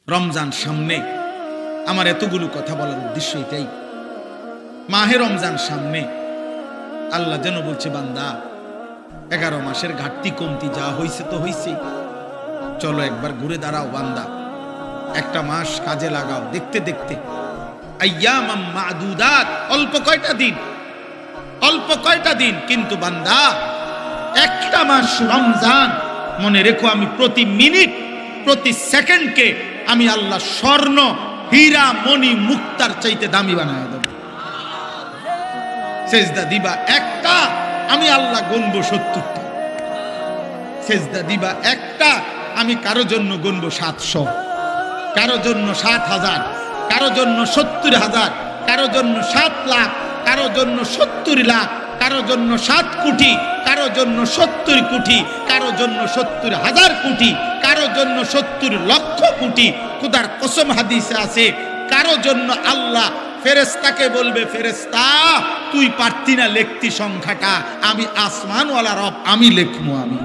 রমজান সামনে, আমার এতগুলো কথা বলার উদ্দেশ্য এটাই। মাহে রমজান সামনে, আল্লাহ যেন বলছে, বান্দা 11 মাসের ঘাটতি কমতি যা হইছে তো হইছে, চলো একবার ঘুরে দাঁড়াও বান্দা, একটা মাস কাজে লাগাও। দেখতে দেখতে আইয়ামাম মাদুদাত, অল্প কয়টা দিন, কিন্তু বান্দা একটা মাস রমজান, মনে রেখো আমি প্রতি মিনিট প্রতি সেকেন্ডকে আমি আল্লাহ স্বর্ণ হীরা মণি মুক্তার চাইতে দামি বানায় দেব। সেজদা দিবা একটা, আমি আল্লাহ গুনবো 70টা। সেজদা দিবা একটা, আমি কারো জন্য গুনবো 700, কারো জন্য 7,000, কারো জন্য 70,000, কারো জন্য 7 লাখ, কারো জন্য 70 লাখ, কারো জন্য 7 কোটি, কারো জন্য 70 কোটি, কারো জন্য 70,000 কোটি, কারো জন্য 70 লক্ষ কোটি। খোদার কসম হাদিসে আছে, কারো জন্য আল্লাহ ফেরেশতাকে বলবে, ফেরেশতা তুই পারতি না লিখতি সংখ্যাটা, আমি আসমানওয়ালা রব, আমি লিখবো। আমি